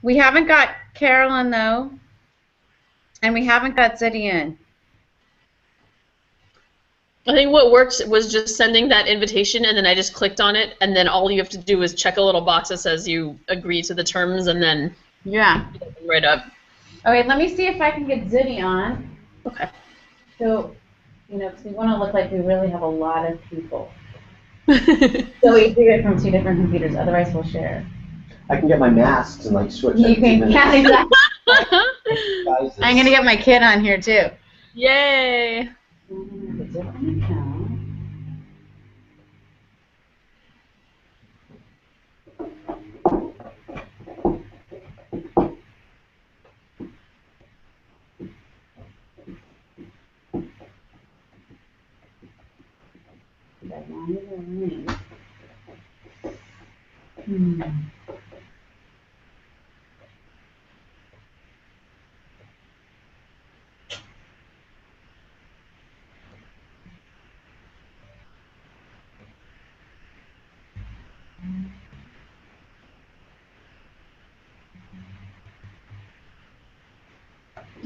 We haven't got Carolyn, though. And we haven't got Zidian. I think what works was just sending that invitation, and then I just clicked on it, and then all you have to do is check a little box that says you agree to the terms, and then right up. All right, let me see if I can get Ziddy on. Okay. So, because we want to look like we really have a lot of people. So we do it from 2 different computers, otherwise we'll share. I can get my masks and like switch. You can, yeah, exactly. Guys, I'm going to get my kid on here too. Yay! I'm going to have a different account. I wanted a link.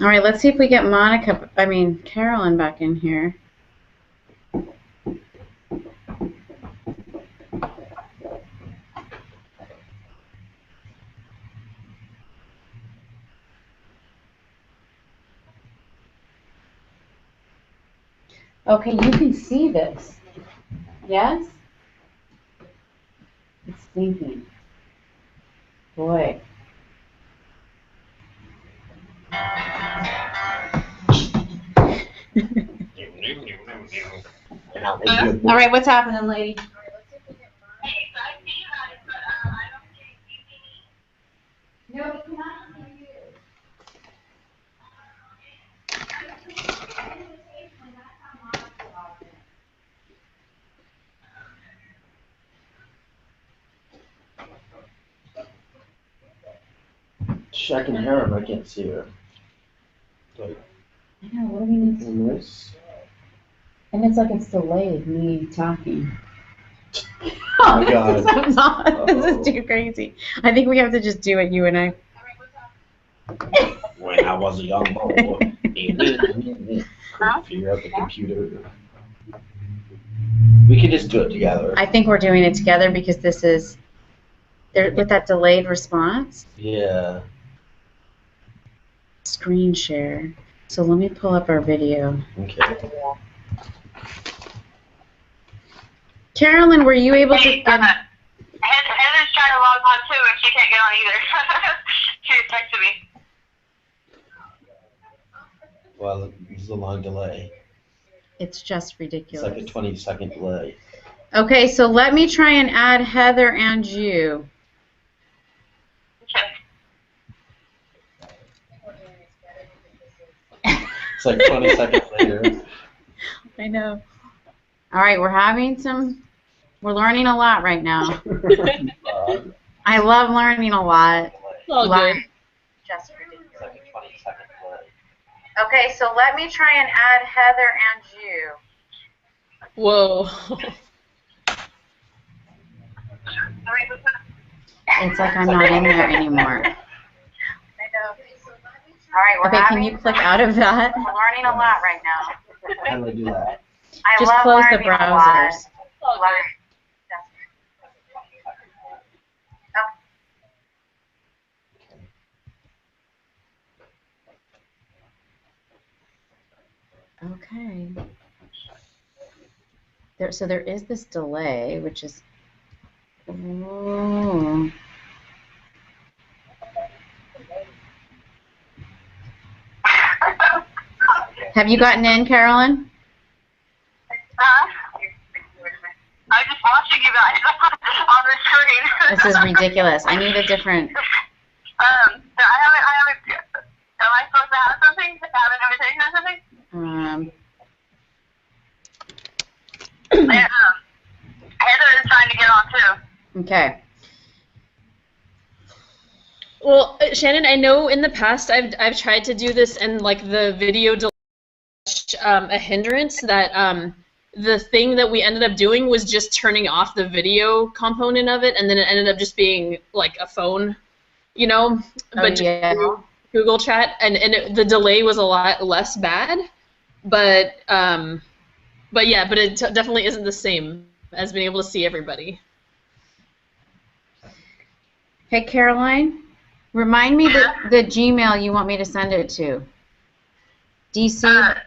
All right, let's see if we get Carolyn back in here. Okay, you can see this. Yes? It's thinking. Boy. All right, what's happening, lady? No, we cannot see you. I can hear her, but I can't see her. Like, I know, what do we need to do? this? And it's like it's delayed, me talking. Oh my God. This is too crazy. I think we have to just do it, you and I. When I was a young boy. Figure out the computer. We can just do it together. I think we're doing it together because this is with that delayed response. Yeah. Screen share. So let me pull up our video. Okay. Carolyn, were you able to get... Heather's trying to log on too, and she can't get on either. She texted me. Well, there's a long delay. It's just ridiculous. It's like a 20-second delay. Okay, so let me try and add Heather and you. Okay. It's like 20 seconds later. I know. All right, we're learning a lot right now. I love learning a lot. All good. Just ridiculous. It's like a 20-second delay. Okay, so let me try and add Heather and you. Whoa. It's like I'm not in there anymore. All right, okay, can you click out of that? We're learning a lot right now. How do I do that? Just close the browsers. Okay. So there is this delay, which is... Ooh. Have you gotten in, Carolyn? I'm just watching you guys on the screen. This is ridiculous. I need a different... I haven't, am I supposed to have something? Have an invitation or something? Heather is trying to get on too. Okay. Well, Shannon, I know in the past I've tried to do this, and like the video delay a hindrance that the thing that we ended up doing was just turning off the video component of it, and then it ended up just being like a phone you know, but just yeah. through Google Chat, and the delay was a lot less bad, but yeah, but it definitely isn't the same as being able to see everybody. Hey, Caroline, remind me the Gmail you want me to send it to. DC?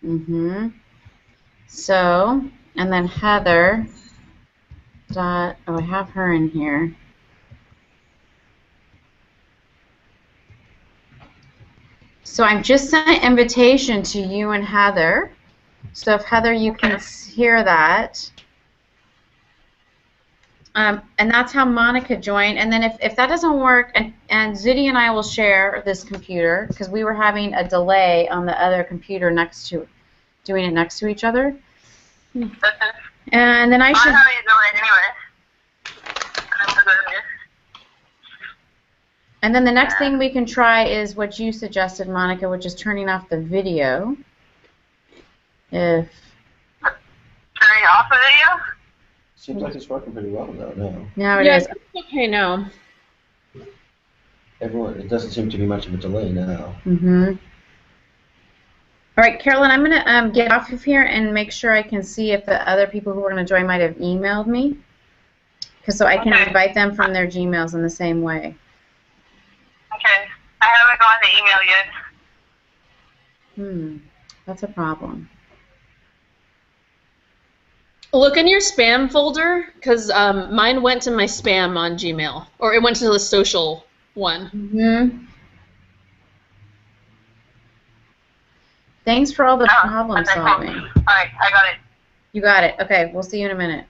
Mm-hmm. So, and then Heather dot, oh, I have her in here. So I've just sent an invitation to you and Heather. So if Heather, you can hear that. And that's how Monica joined. And then if that doesn't work, and Zudi and I will share this computer because we were having a delay on the other computer next to, doing it next to each other. And then I should. And then the next thing we can try is what you suggested, Monica, which is turning off the video. If Turning off the video? Seems like it's working pretty well though now. now it Yeah, is. it's okay now. Everyone, it doesn't seem to be much of a delay now. Mm-hmm. All right, Carolyn, I'm going to get off of here and make sure I can see if the other people who are going to join might have emailed me, so I can invite them from their Gmails in the same way. Okay. I haven't gotten the email yet. That's a problem. Look in your spam folder, because mine went to my spam on Gmail, or it went to the social one. Mm-hmm. Thanks for all the problem solving. All right, I got it. You got it. Okay, we'll see you in a minute.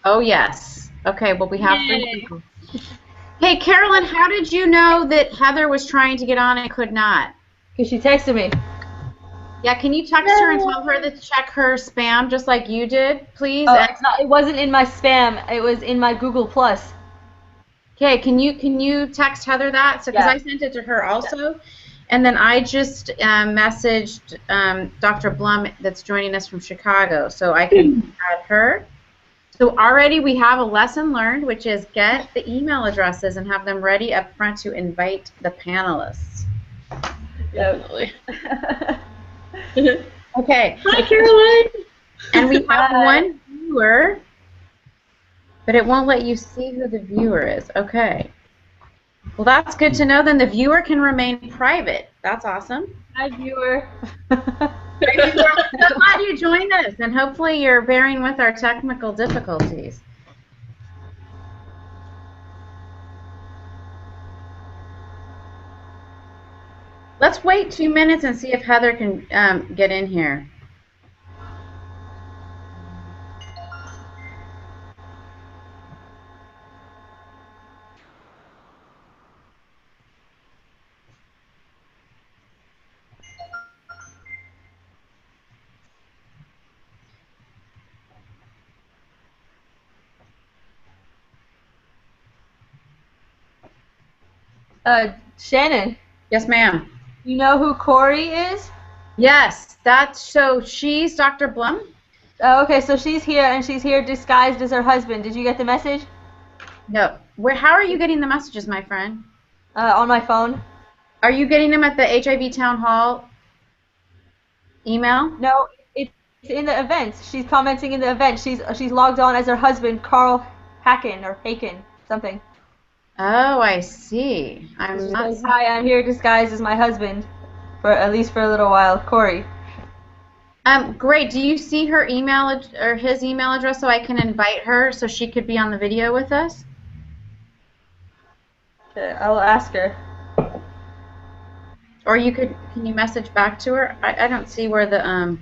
Oh, yes. Okay, well, we have 3 people. Hey, Carolyn, how did you know that Heather was trying to get on and could not? Because she texted me. Yeah, can you text her and tell her to check her spam just like you did, please? Oh, it wasn't in my spam. It was in my Google Plus. Okay, can you text Heather that? So, because I sent it to her also. And then I just messaged Dr. Blum that's joining us from Chicago, so I can add her. So already we have a lesson learned, which is get the email addresses and have them ready up front to invite the panelists. Definitely. Okay. Hi, Caroline. And we have one viewer, but it won't let you see who the viewer is. Okay. Well, that's good to know. Then the viewer can remain private. That's awesome. Hi, viewer. I'm so glad you joined us, and hopefully you're bearing with our technical difficulties. Let's wait 2 minutes and see if Heather can get in here. Shannon, Yes, ma'am. you know who Corey is? Yes, so she's Dr. Blum? Oh, okay, so she's here, and she's here disguised as her husband. Did you get the message? No. How are you getting the messages, my friend? On my phone. Are you getting them at the HIV Townhall email? No, it's in the events. She's commenting in the event. She's logged on as her husband, Carl Haken, something. Oh, I see. She says, hi, I'm here disguised as my husband for at least for a little while. Corey. Great. Do you see her email or his email address so I can invite her so she could be on the video with us? Okay, I'll ask her. Or can you message back to her? I don't see where the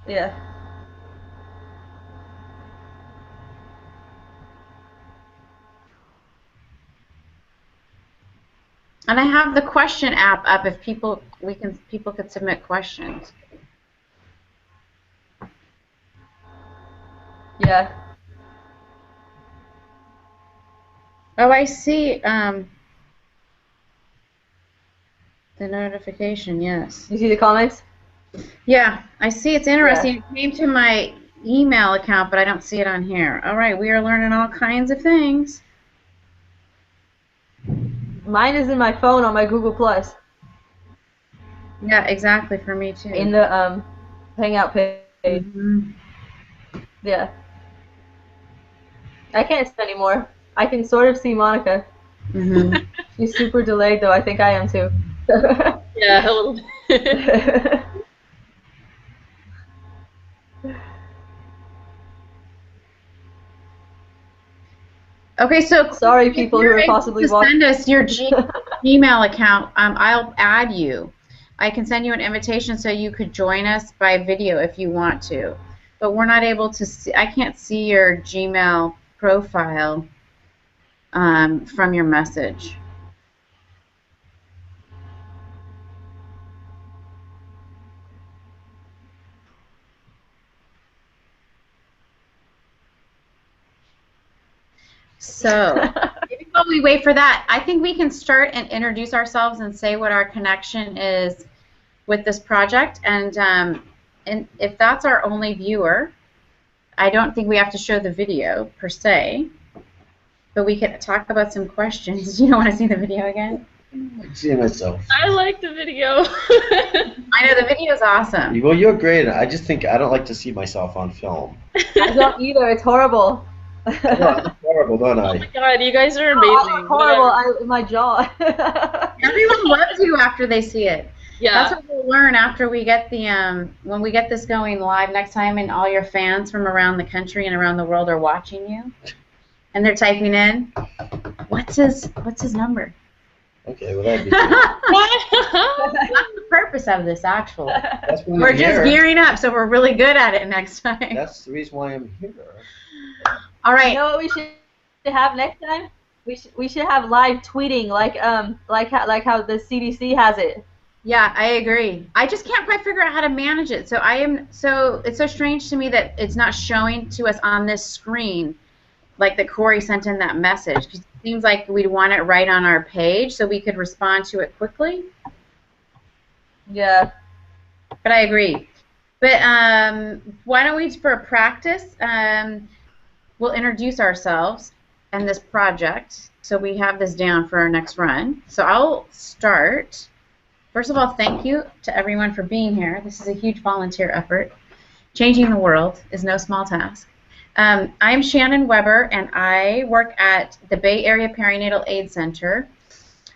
Yeah. And I have the question app up if people could submit questions. Yeah. Oh, I see the notification, yes. You see the comments? Yeah, I see. It's interesting. It came to my email account, but I don't see it on here. All right, we are learning all kinds of things. Mine is in my phone on my Google Plus. Yeah, exactly, for me too. In the Hangout page. Mm-hmm. Yeah. I can't see anymore. I can sort of see Monica. Mm-hmm. She's super delayed though. I think I am too. Yeah, a little bit. Okay, so sorry, people who are possibly watching. Send us your Gmail account. I'll add you. I can send you an invitation so you could join us by video if you want to. But we're not able to see. I can't see your Gmail profile from your message. So maybe while we wait for that, I think we can start and introduce ourselves and say what our connection is with this project. And if that's our only viewer, I don't think we have to show the video per se, but we can talk about some questions. You don't want to see the video again? I'm seeing myself. I like the video. I know the video is awesome. Well, you're great. I just think I don't like to see myself on film. I don't either. It's horrible. No, I'm horrible, don't Oh I? my god, you guys are Oh, amazing. horrible. My jaw. Everyone loves you after they see it. Yeah. That's what we'll learn after we get the when we get this going live next time, and all your fans from around the country and around the world are watching you, and they're typing in, what's his number? Okay, well that'd be good. That's the purpose of this, actually. That's why We're I'm just here. gearing up, so we're really good at it next time. That's the reason why I'm here. All right. You know what we should have next time? We should have live tweeting like how the CDC has it. Yeah, I agree. I just can't quite figure out how to manage it. So it's so strange to me that it's not showing to us on this screen, like that Corey sent in that message. 'Cause it seems like we'd want it right on our page so we could respond to it quickly. Yeah. But I agree. But why don't we, for a practice, we'll introduce ourselves and this project so we have this down for our next run. So I'll start. First of all, thank you to everyone for being here. This is a huge volunteer effort. Changing the world is no small task. I'm Shannon Weber, and I work at the Bay Area Perinatal Aid Center,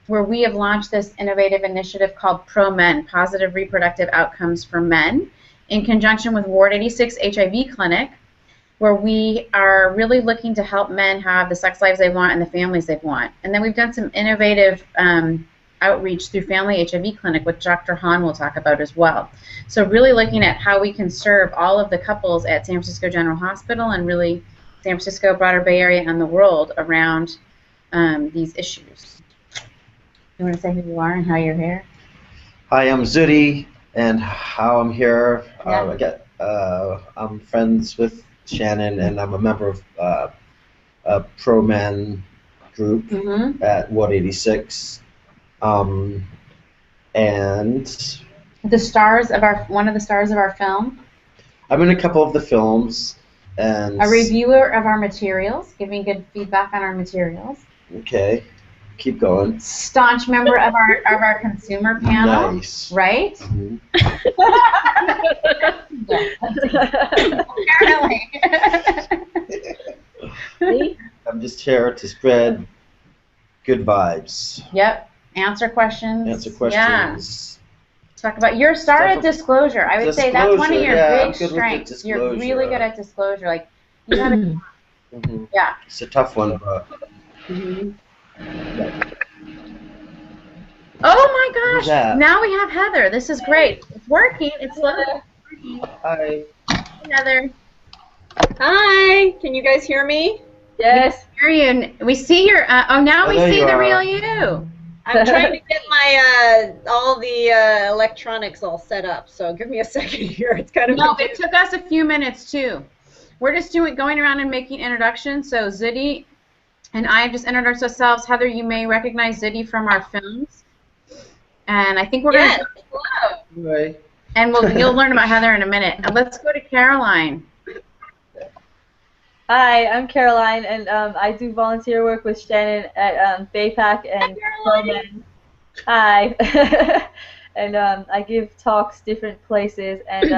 where we have launched this innovative initiative called Pro-Men, Positive Reproductive Outcomes for Men, in conjunction with Ward 86 HIV Clinic, where we are really looking to help men have the sex lives they want and the families they want. And then we've done some innovative outreach through Family HIV Clinic, which Dr. Hahn will talk about as well. So really looking at how we can serve all of the couples at San Francisco General Hospital and really San Francisco, broader Bay Area, and the world around these issues. You want to say who you are and how you're here? Hi, I'm Zudi, and how I'm here. Yeah. I'm friends with Shannon, and I'm a member of a Pro-Men group at Ward 86. And The stars of one of the stars of our film. I'm in a couple of the films, and A reviewer of our materials, giving good feedback on our materials. okay, keep going. Staunch member of our consumer panel. Nice. Right? Mhm. Apparently. I'm just here to spread good vibes. Yep. answer questions. Answer questions. Yeah. Talk about your start at disclosure. I would say that's one of your big strengths. You're really good at disclosure. Like you have yeah. It's a tough one, but. Oh my gosh! Now we have Heather. This is great. It's working. It's working. Hi. Hey, Heather. Hi. Can you guys hear me? Yes. We hear you. We see your. Oh, now we see the real you. I'm trying to get my all the electronics all set up. So give me a second here. It's kind of. No, it took us a few minutes too. We're just going around and making introductions. So Ziddy and I have just introduced ourselves. Heather, you may recognize Ziddy from our films. And I think we're going to... Hello. And you'll learn about Heather in a minute. Let's go to Caroline. Hi, I'm Caroline, and I do volunteer work with Shannon at BayPAC and ProMen. Hi. And I give talks different places, and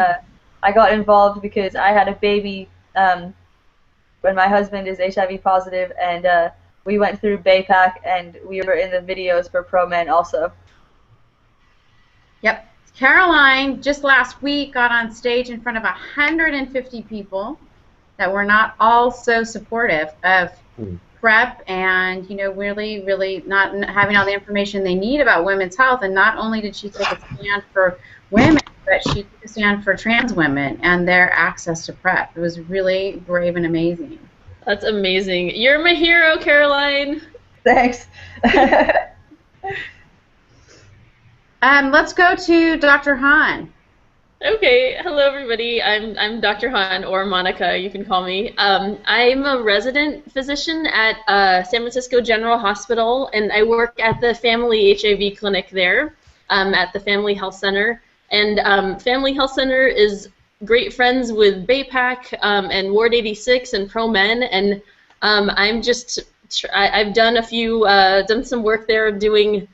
I got involved because I had a baby when my husband is HIV positive, and we went through BayPAC, and we were in the videos for ProMen also. Yep. Caroline just last week got on stage in front of 150 people that were not all so supportive of PrEP and, you know, really not having all the information they need about women's health. And not only did she take a stand for women, but she took a stand for trans women and their access to PrEP. It was really brave and amazing. That's amazing. You're my hero, Caroline. Thanks. Let's go to Dr. Hahn. Okay, hello everybody. I'm Dr. Hahn, or Monica, you can call me. I'm a resident physician at San Francisco General Hospital, and I work at the Family HIV Clinic there, at the Family Health Center. And Family Health Center is great friends with BayPAC and Ward 86 and ProMen, and I've done done some work there doing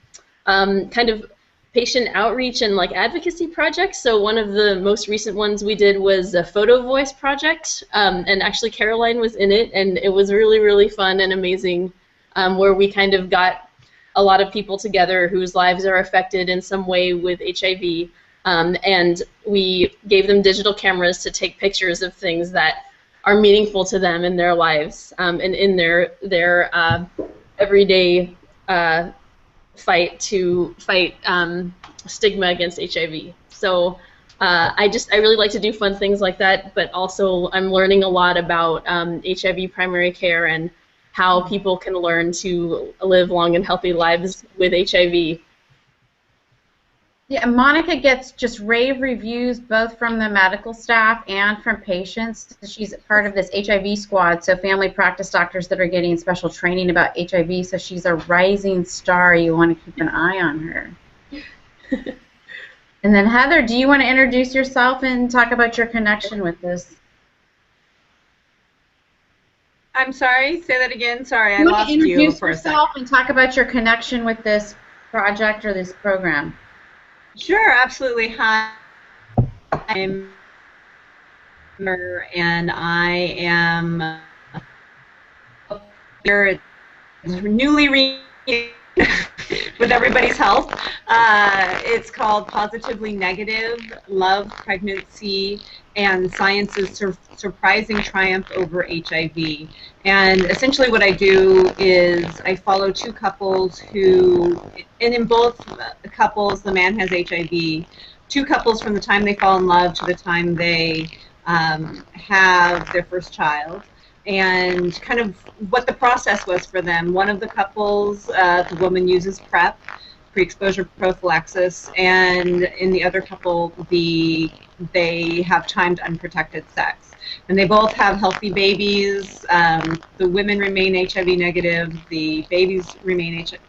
kind of patient outreach and like advocacy projects. So one of the most recent ones we did was a photo voice project, and actually Caroline was in it, and it was really, really fun and amazing, where we kind of got a lot of people together whose lives are affected in some way with HIV, and we gave them digital cameras to take pictures of things that are meaningful to them in their lives, and in their everyday fight stigma against HIV. So I really like to do fun things like that, but also I'm learning a lot about HIV primary care and how people can learn to live long and healthy lives with HIV. Yeah, Monica gets just rave reviews both from the medical staff and from patients. She's part of this HIV squad, so family practice doctors that are getting special training about HIV, so she's a rising star. You want to keep an eye on her. And then Heather, do you want to introduce yourself and talk about your connection with this? I'm sorry, say that again. Sorry, I lost you for a second. Introduce yourself and talk about your connection with this project or this program. Sure, absolutely. Hi, I'm and I am here newly with everybody's health. It's called Positively Negative: Love, Pregnancy, and Science's Surprising Triumph over HIV. And essentially what I do is I follow two couples who, and in both couples the man has HIV, two couples from the time they fall in love to the time they have their first child, and kind of what the process was for them. One of the couples, the woman uses PrEP, pre-exposure prophylaxis, and in the other couple, they have timed unprotected sex. And they both have healthy babies. The women remain HIV negative. The babies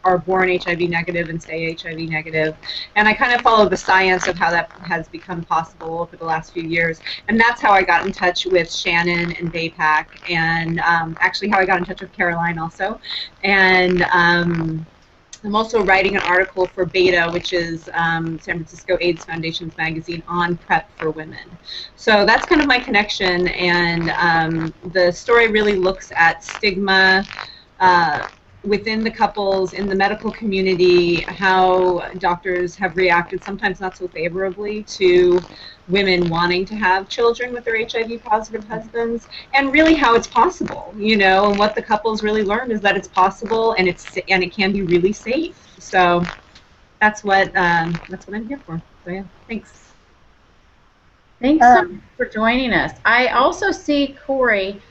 are born HIV negative and stay HIV negative. And I kind of follow the science of how that has become possible over the last few years. And that's how I got in touch with Shannon and BayPAC, and actually how I got in touch with Caroline also. And I'm also writing an article for Beta, which is San Francisco AIDS Foundation's magazine, on PrEP for women. So that's kind of my connection, and the story really looks at stigma within the couples, in the medical community, how doctors have reacted, sometimes not so favorably, to women wanting to have children with their HIV-positive husbands, and really how it's possible, you know, and what the couples really learned is that it's possible and it can be really safe. So that's what I'm here for. So yeah, thanks. Thanks so much for joining us. I also see Corey.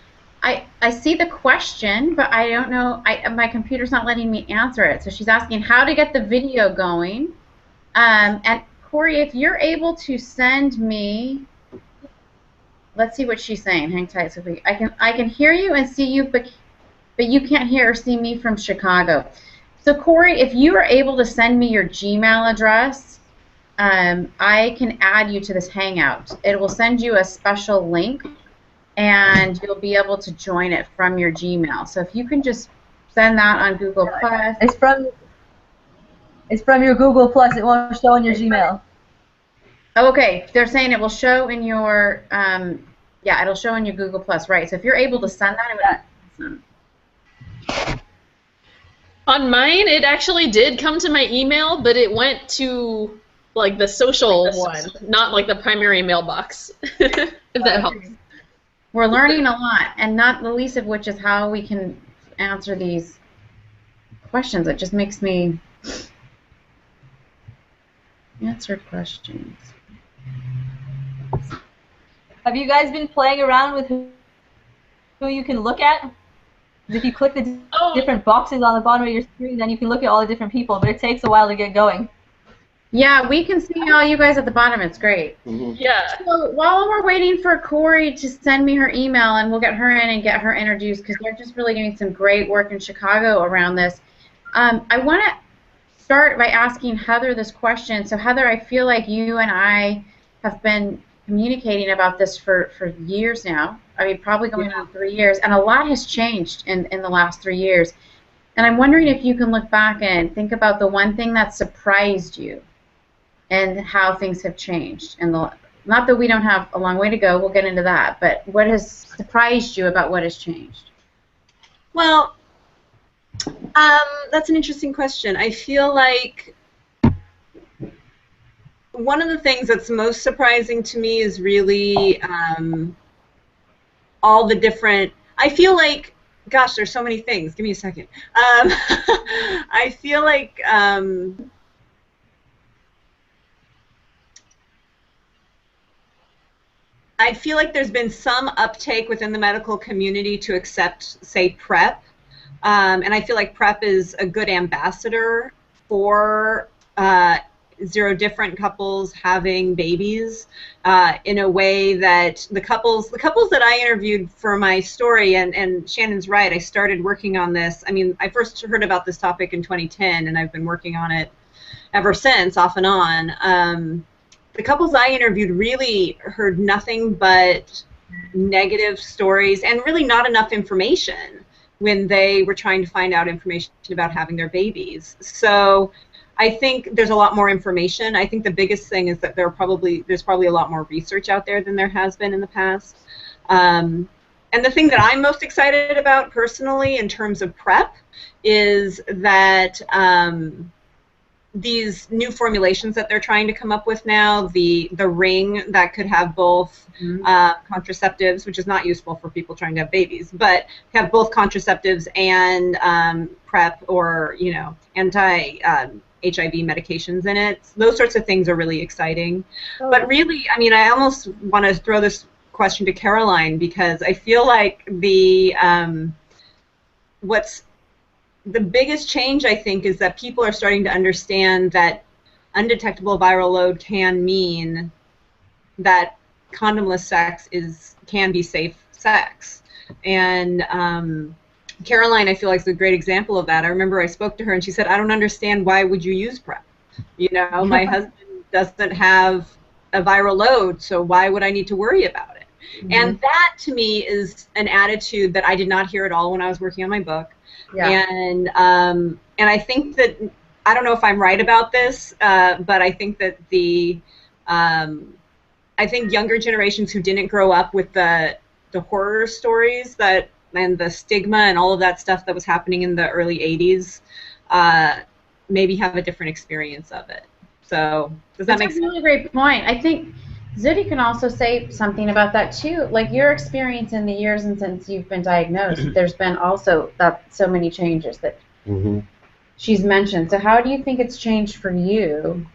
I see the question, but I don't know. My computer's not letting me answer it. So she's asking how to get the video going. And Corey, if you're able to send me, let's see what she's saying. Hang tight, Sophie. I can hear you and see you, but you can't hear or see me from Chicago. So Corey, if you are able to send me your Gmail address, I can add you to this Hangout. It will send you a special link, and you'll be able to join it from your Gmail. So if you can just send that on Google+. It's from your Google+. It won't show in your Gmail. Okay, they're saying it will show in your, yeah, it'll show in your Google+, right? So if you're able to send that, it would be awesome. On mine, it actually did come to my email, but it went to, like, the social one, not, like, the primary mailbox, if that helps. We're learning a lot, and not the least of which is how we can answer these questions. It just makes me answer questions. Have you guys been playing around with who you can look at? If you click the different boxes on the bottom of your screen, then you can look at all the different people, but it takes a while to get going. Yeah, we can see all you guys at the bottom. It's great. Mm-hmm. Yeah. So while we're waiting for Corey to send me her email, and we'll get her in and get her introduced, because they're just really doing some great work in Chicago around this, I want to start by asking Heather this question. So Heather, I feel like you and I have been communicating about this for years now. I mean, probably going on 3 years, and a lot has changed in the last 3 years. And I'm wondering if you can look back and think about the one thing that surprised you and how things have changed. And not that we don't have a long way to go, we'll get into that, but what has surprised you about what has changed? Well, that's an interesting question. I feel like one of the things that's most surprising to me is really all the different, I feel like, gosh, there's so many things. Give me a second. I feel like there's been some uptake within the medical community to accept, say, PrEP. And I feel like PrEP is a good ambassador for zero different couples having babies in a way that the couples that I interviewed for my story, and Shannon's right, I started working on this. I mean, I first heard about this topic in 2010, and I've been working on it ever since, off and on. The couples I interviewed really heard nothing but negative stories and really not enough information when they were trying to find out information about having their babies. So I think there's a lot more information. I think the biggest thing is that there's probably a lot more research out there than there has been in the past. And the thing that I'm most excited about personally in terms of PrEP is that these new formulations that they're trying to come up with now, the ring that could have both contraceptives, which is not useful for people trying to have babies, but have both contraceptives and PrEP or, you know, anti-HIV medications in it. Those sorts of things are really exciting. Oh. But really, I mean, I almost want to throw this question to Caroline, because I feel like what's the biggest change, I think, is that people are starting to understand that undetectable viral load can mean that condomless sex can be safe sex. And Caroline, I feel like, is a great example of that. I remember I spoke to her and she said, I don't understand, why would you use PrEP? You know, my husband doesn't have a viral load, so why would I need to worry about it? Mm-hmm. And that, to me, is an attitude that I did not hear at all when I was working on my book. Yeah. And I think that, I don't know if I'm right about this, but I think that I think younger generations who didn't grow up with the horror stories that and the stigma and all of that stuff that was happening in the early 80s, maybe have a different experience of it. So does that make sense? That's a really great point. I think Zudi can also say something about that too. Like your experience in the years and since you've been diagnosed, there's been also so many changes that she's mentioned. So how do you think it's changed for you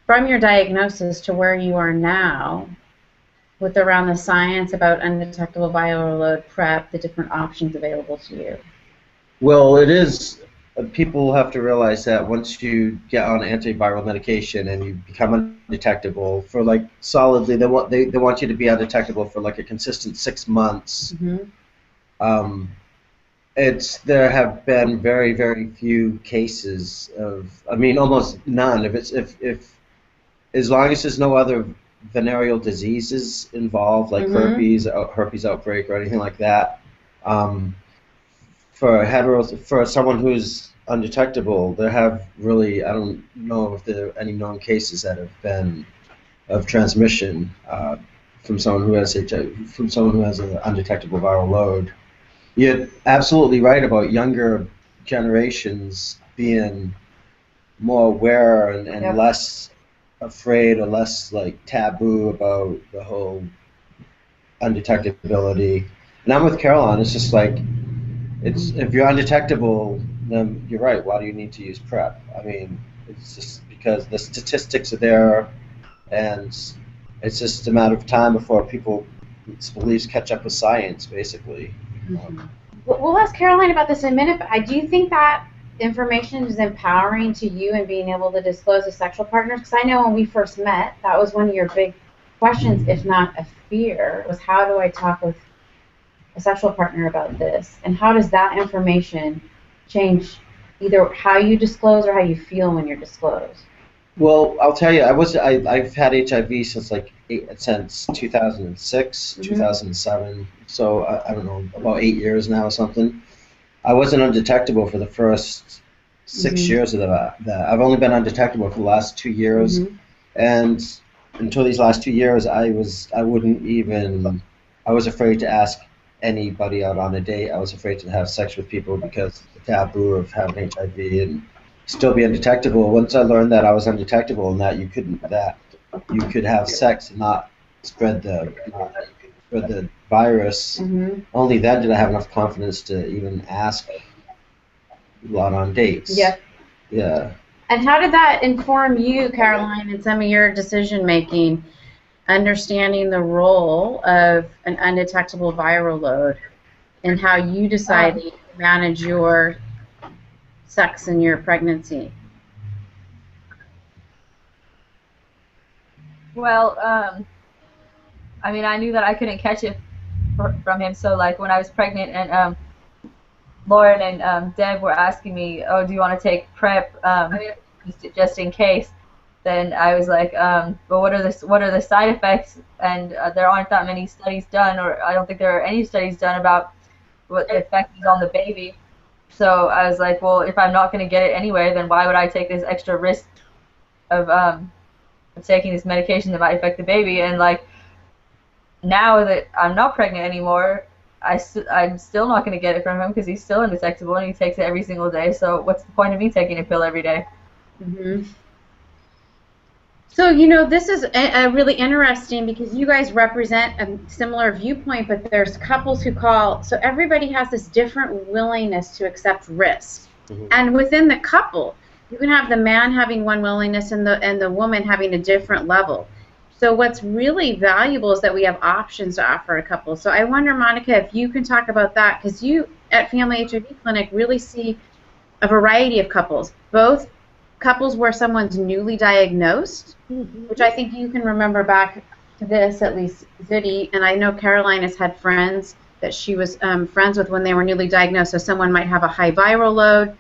from your diagnosis to where you are now, with around the science about undetectable viral load PrEP, the different options available to you? Well, it is. People have to realize that once you get on antiviral medication and you become undetectable for like solidly, they want you to be undetectable for like a consistent 6 months. There have been very, very few cases of, I mean, almost none. If as long as there's no other venereal diseases involved, like herpes outbreak or anything like that, for someone who's undetectable, there have really, I don't know if there are any known cases that have been of transmission from someone who has HIV, from someone who has an undetectable viral load. You're absolutely right about younger generations being more aware and less afraid or less like taboo about the whole undetectability. And I'm with Caroline. It's just like, if you're undetectable, then you're right. Why do you need to use PrEP? I mean, it's just because the statistics are there, and it's just a matter of time before people's beliefs catch up with science, basically. We'll ask Caroline about this in a minute, but do you think that information is empowering to you and being able to disclose to sexual partners? Because I know when we first met, that was one of your big questions, if not a fear, was how do I talk with a sexual partner about this? And how does that information change either how you disclose or how you feel when you're disclosed? Well, I'll tell you, I've had HIV since 2006, 2007. So I don't know, about 8 years now or something. I wasn't undetectable for the first 6 years of that. I've only been undetectable for the last 2 years, and until these last 2 years, I was afraid to ask anybody out on a date. I was afraid to have sex with people because of the taboo of having HIV and still be undetectable. Once I learned that I was undetectable and that you could have sex and not spread the virus, only then did I have enough confidence to even ask a lot on dates. Yeah. And how did that inform you, Caroline, in some of your decision making, understanding the role of an undetectable viral load and how you decided to manage your sex in your pregnancy? Well, I mean, I knew that I couldn't catch it from him, so like when I was pregnant and Lauren and Deb were asking me, oh, do you want to take PrEP just in case? Then I was like, but what are the side effects? And there aren't that many studies done, or I don't think there are any studies done about what the effect is on the baby. So I was like, well, if I'm not going to get it anyway, then why would I take this extra risk of taking this medication that might affect the baby? And like, now that I'm not pregnant anymore, I'm still not going to get it from him because he's still undetectable and he takes it every single day. So what's the point of me taking a pill every day? So, you know, this is really interesting because you guys represent a similar viewpoint, but there's couples who so everybody has this different willingness to accept risk. And within the couple, you can have the man having one willingness and the woman having a different level. So what's really valuable is that we have options to offer a couple. So I wonder, Monica, if you can talk about that, because you at Family HIV Clinic really see a variety of couples, both couples where someone's newly diagnosed, which I think you can remember back to this, at least Zudi, and I know Caroline has had friends that she was friends with when they were newly diagnosed, so someone might have a high viral load,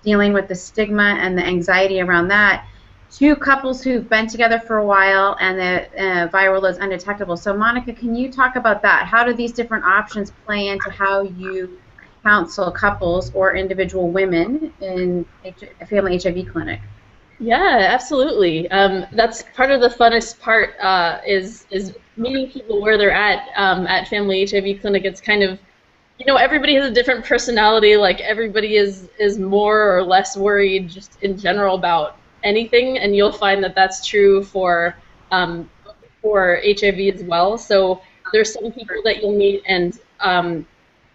dealing with the stigma and the anxiety around that. Two couples who've been together for a while and the viral load is undetectable. So Monica, can you talk about that? How do these different options play into how you counsel couples or individual women in a family HIV clinic? Yeah, absolutely. That's part of the funnest part is meeting people where they're at Family HIV Clinic. It's kind of you know, everybody has a different personality. Like everybody is more or less worried just in general about anything, and you'll find that that's true for HIV as well. So there's some people that you'll meet, and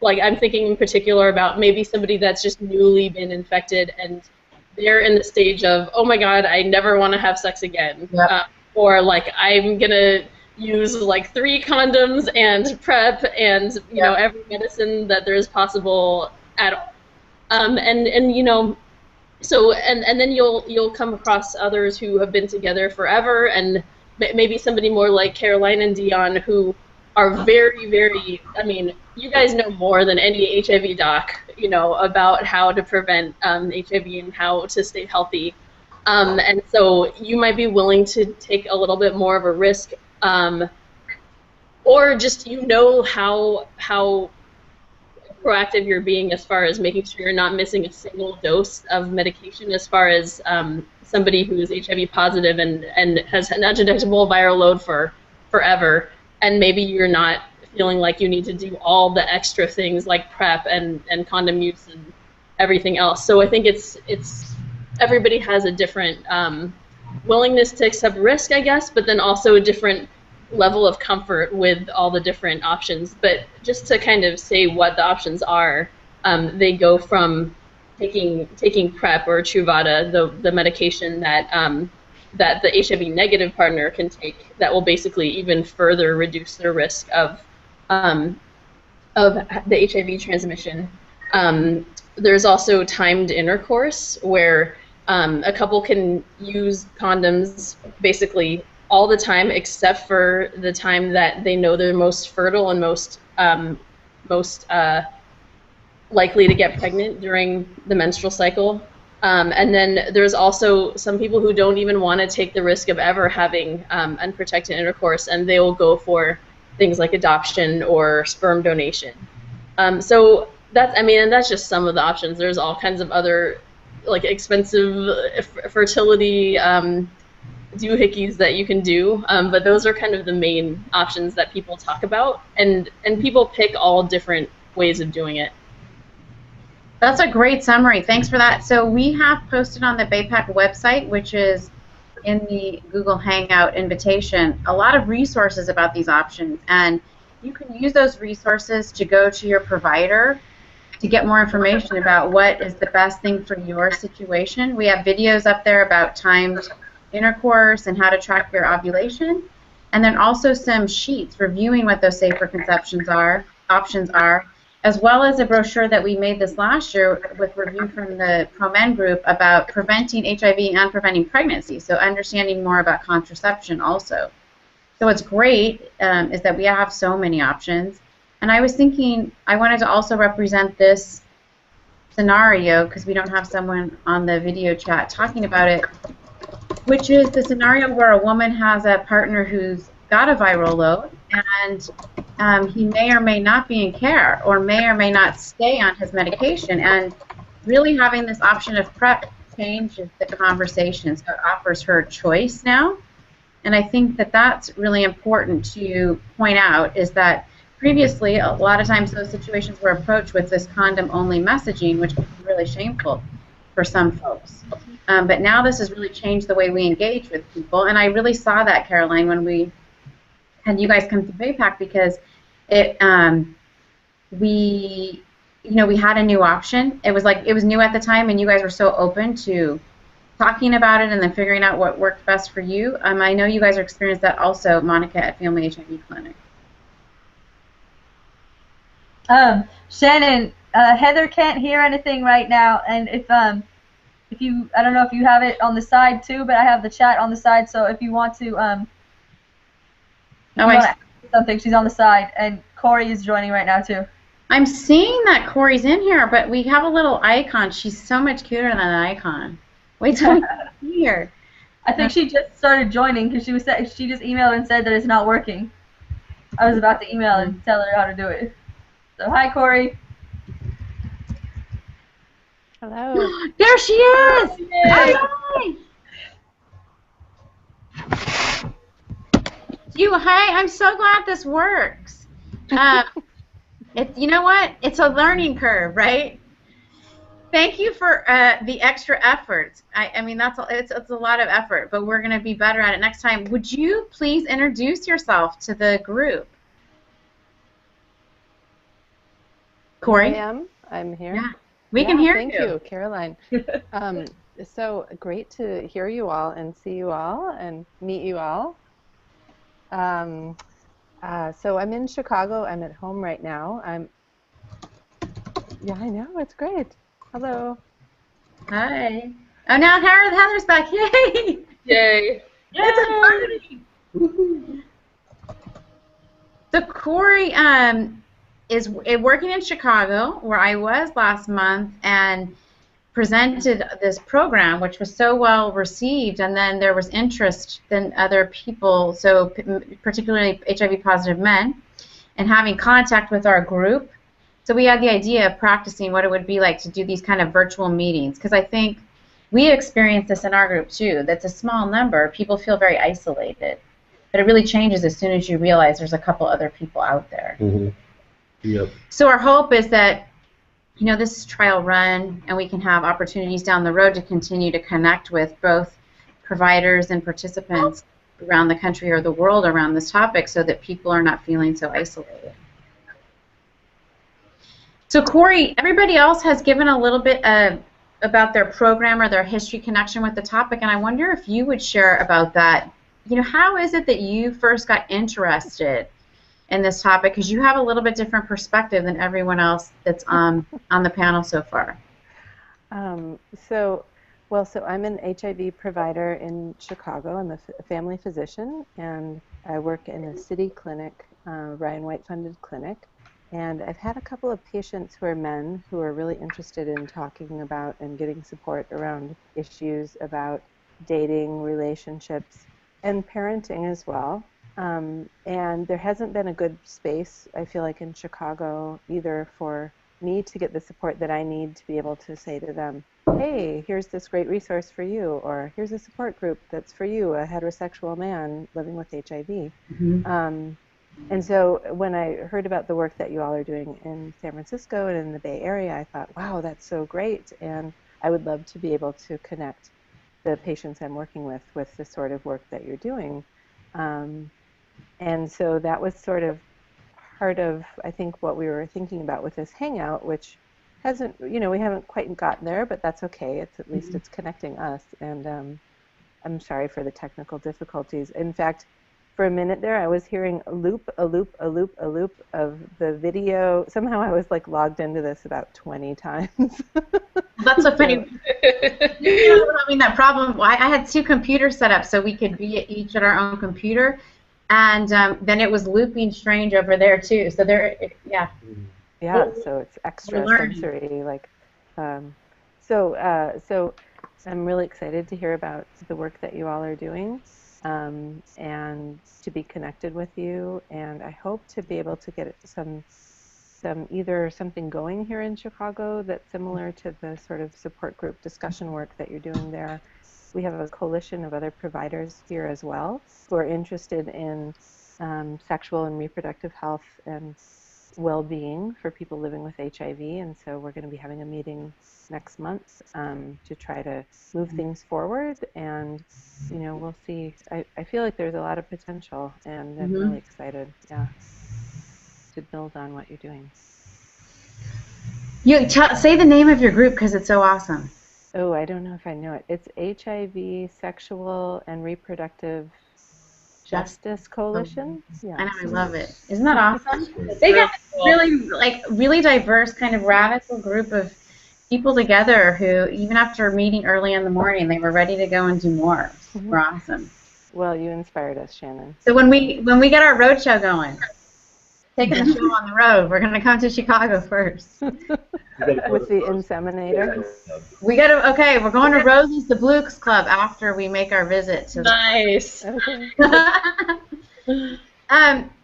like I'm thinking in particular about maybe somebody that's just newly been infected and they're in the stage of, oh my God, I never want to have sex again. Yep. Or like I'm gonna use like 3 condoms and PrEP and you know every medicine that there is possible at all. And you know, so and then you'll come across others who have been together forever, and maybe somebody more like Caroline and Dion who are very, very, I mean, you guys know more than any HIV doc, you know, about how to prevent HIV and how to stay healthy. And so you might be willing to take a little bit more of a risk, or just, you know, how proactive you're being as far as making sure you're not missing a single dose of medication as far as somebody who is HIV positive and has an undetectable viral load for forever, and maybe you're not feeling like you need to do all the extra things like PrEP and condom use and everything else. So I think it's everybody has a different willingness to accept risk, I guess, but then also a different level of comfort with all the different options. But just to kind of say what the options are, they go from taking PrEP or Truvada, the medication that the HIV negative partner can take that will basically even further reduce their risk of the HIV transmission. There's also timed intercourse where a couple can use condoms basically all the time except for the time that they know they're most fertile and most likely to get pregnant during the menstrual cycle. And then there's also some people who don't even want to take the risk of ever having unprotected intercourse, and they will go for things like adoption or sperm donation. So that's, I mean, and that's just some of the options. There's all kinds of other like expensive fertility doohickeys that you can do, but those are kind of the main options that people talk about, and people pick all different ways of doing it. That's a great summary. Thanks for that. So we have posted on the BAPAC website, which is in the Google Hangout invitation, a lot of resources about these options, and you can use those resources to go to your provider to get more information about what is the best thing for your situation. We have videos up there about timed intercourse and how to track your ovulation, and then also some sheets reviewing what those safer conceptions options are, as well as a brochure that we made this last year with review from the ProMen group about preventing HIV and preventing pregnancy, so understanding more about contraception also. So what's great is that we have so many options, and I was thinking I wanted to also represent this scenario because we don't have someone on the video chat talking about it, which is the scenario where a woman has a partner who's got a viral load, and he may or may not be in care or may or may not stay on his medication, and really having this option of PrEP changes the conversation, so it offers her choice now. And I think that that's really important to point out, is that previously a lot of times those situations were approached with this condom-only messaging, which can be really shameful for some folks. But now this has really changed the way we engage with people, and I really saw that, Caroline, when we had you guys come to BAPAC, because it we had a new option. It was like it was new at the time, and you guys were so open to talking about it and then figuring out what worked best for you. I know you guys are experienced that also, Monica, at Family HIV Clinic. Shannon, Heather can't hear anything right now, and if you, I don't know if you have it on the side too, but I have the chat on the side, so if you want to something, she's on the side, and Corey is joining right now too. I'm seeing that Corey's in here, but we have a little icon. She's so much cuter than an icon. Wait till we see her. I think she just started joining because she just emailed and said that it's not working. I was about to email and tell her how to do it. So hi, Corey. Hello. There she is. Hi. Hi. I'm so glad this works. You know what? It's a learning curve, right? Thank you for the extra effort. I mean, it's a lot of effort, but we're going to be better at it next time. Would you please introduce yourself to the group? Corey? I'm here. Yeah, we can hear you. Thank you, Caroline. So great to hear you all and see you all and meet you all. So I'm in Chicago. I'm at home right now. Yeah, I know. It's great. Hello. Hi. Oh, now Heather's back. Yay! Yay! It's a party. So Corey is working in Chicago, where I was last month, and presented this program, which was so well received, and then there was interest in other people, so particularly HIV positive men, and having contact with our group. So we had the idea of practicing what it would be like to do these kind of virtual meetings, because I think we experienced this in our group too. That's a small number. People feel very isolated, but it really changes as soon as you realize there's a couple other people out there. Mm-hmm. Yep. So our hope is that, you know, this is trial run, and we can have opportunities down the road to continue to connect with both providers and participants around the country or the world around this topic, so that people are not feeling so isolated. So Corey, everybody else has given a little bit about their program or their history connection with the topic, and I wonder if you would share about that. You know, how is it that you first got interested in this topic, because you have a little bit different perspective than everyone else that's on the panel so far? So I'm an HIV provider in Chicago. I'm a family physician, and I work in a city clinic, Ryan White funded clinic. And I've had a couple of patients who are men who are really interested in talking about and getting support around issues about dating, relationships, and parenting as well. And there hasn't been a good space, I feel like, in Chicago either for me to get the support that I need to be able to say to them, hey, here's this great resource for you, or here's a support group that's for you, a heterosexual man living with HIV. Mm-hmm. And so when I heard about the work that you all are doing in San Francisco and in the Bay Area, I thought, wow, that's so great, and I would love to be able to connect the patients I'm working with the sort of work that you're doing. And so that was sort of part of, I think, what we were thinking about with this hangout, which hasn't, you know, we haven't quite gotten there, but that's okay. It's at least it's connecting us. And I'm sorry for the technical difficulties. In fact, for a minute there, I was hearing a loop of the video. Somehow I was like logged into this about 20 times. That's so funny. You know, having that problem. I had two computers set up so we could be each at our own computer, and then it was looping strange over there too. So there, yeah. Yeah. So it's extra sensory, like. So I'm really excited to hear about the work that you all are doing. And to be connected with you, and I hope to be able to get either something going here in Chicago that's similar to the sort of support group discussion work that you're doing there. We have a coalition of other providers here as well who are interested in sexual and reproductive health and well-being for people living with HIV, and so we're going to be having a meeting next month to try to move things forward, and you know, we'll see. I feel like there's a lot of potential, and I'm really excited, to build on what you're doing. You say the name of your group, because it's so awesome. Oh, I don't know if I know it. It's HIV Sexual and Reproductive Justice Coalition. Yeah. I know, I love it. Isn't that awesome? They got really diverse, kind of radical group of people together who, even after meeting early in the morning, they were ready to go and do more. We're awesome. Well, you inspired us, Shannon. So when we get our road show going, taking the show on the road, we're going to come to Chicago first. With the inseminator. We're going to Rosie's the Blues Club after we make our visit. Nice. Okay.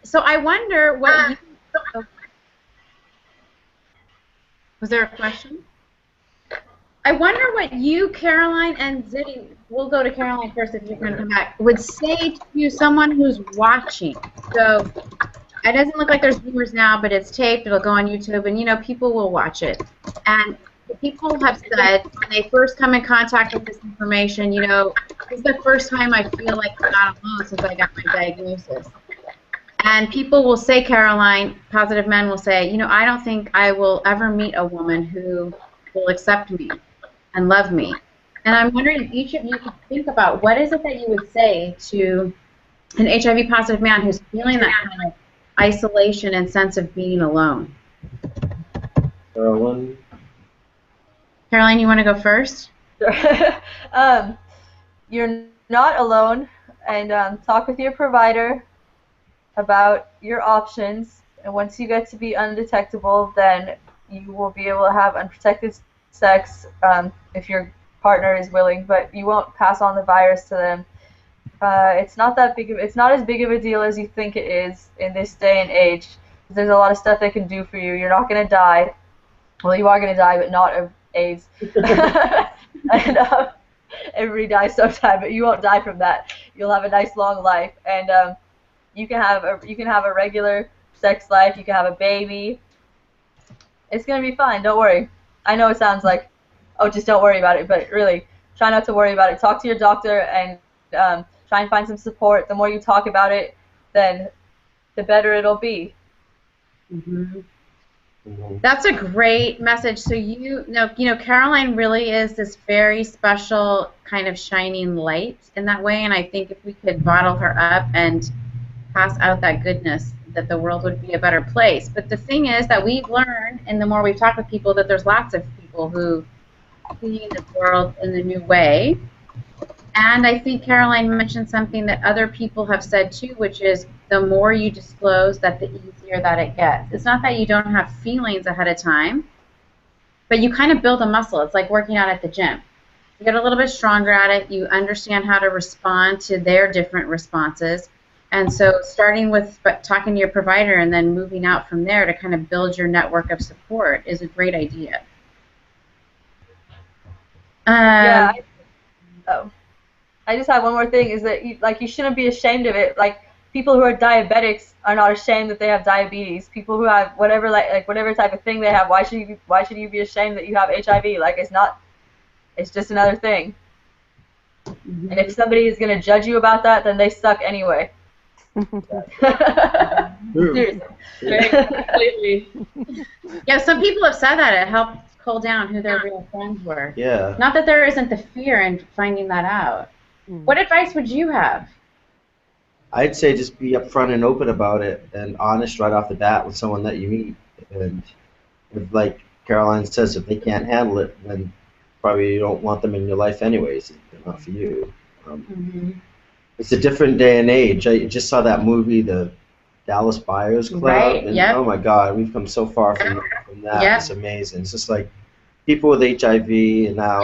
So I wonder what was there a question? I wonder what you, Caroline, and Zitty, we'll go to Caroline first if you're going to come back, would say to someone who's watching. So It doesn't look like there's viewers now, but it's taped. It'll go on YouTube, and people will watch it. And people have said when they first come in contact with this information, it's the first time I feel like I'm not alone since I got my diagnosis. And people will say, Caroline, positive men will say, I don't think I will ever meet a woman who will accept me and love me. And I'm wondering if each of you could think about what is it that you would say to an HIV positive man who's feeling that kind of isolation and sense of being alone. Caroline, you want to go first? You're not alone, and talk with your provider about your options. And once you get to be undetectable, then you will be able to have unprotected sex if your partner is willing, but you won't pass on the virus to them. It's not as big of a deal as you think it is in this day and age. There's a lot of stuff they can do for you. You're not going to die. Well, you are going to die, but not of AIDS. And everybody dies sometime, but you won't die from that. You'll have a nice long life, and you can have a regular sex life. You can have a baby. It's going to be fine. Don't worry. I know it sounds like, oh, just don't worry about it, but really, try not to worry about it. Talk to your doctor and try and find some support. The more you talk about it, then the better it'll be. Mm-hmm. That's a great message. So Caroline really is this very special kind of shining light in that way, and I think if we could bottle her up and pass out that goodness, that the world would be a better place. But the thing is that we've learned, and the more we've talked with people, that there's lots of people who see the world in a new way. And I think Caroline mentioned something that other people have said too, which is the more you disclose, that the easier that it gets. It's not that you don't have feelings ahead of time, but you kind of build a muscle. It's like working out at the gym. You get a little bit stronger at it. You understand how to respond to their different responses. And so starting with talking to your provider and then moving out from there to kind of build your network of support is a great idea. I just have one more thing, is that you shouldn't be ashamed of it. Like, people who are diabetics are not ashamed that they have diabetes. People who have whatever type of thing they have, why should you be ashamed that you have HIV? Like, it's just another thing. Mm-hmm. And if somebody is going to judge you about that, then they suck anyway. Seriously. Completely. Yeah, some people have said that it helped cool down who their real friends were. Yeah. Not that there isn't the fear in finding that out. What advice would you have? I'd say just be upfront and open about it and honest right off the bat with someone that you meet. And if, like Caroline says, if they can't handle it, then probably you don't want them in your life anyways. They're not for you. It's a different day and age. I just saw that movie, the Dallas Buyers Club. Right, and yep. Oh my God, we've come so far from that. Yep. It's amazing. It's just like people with HIV, and now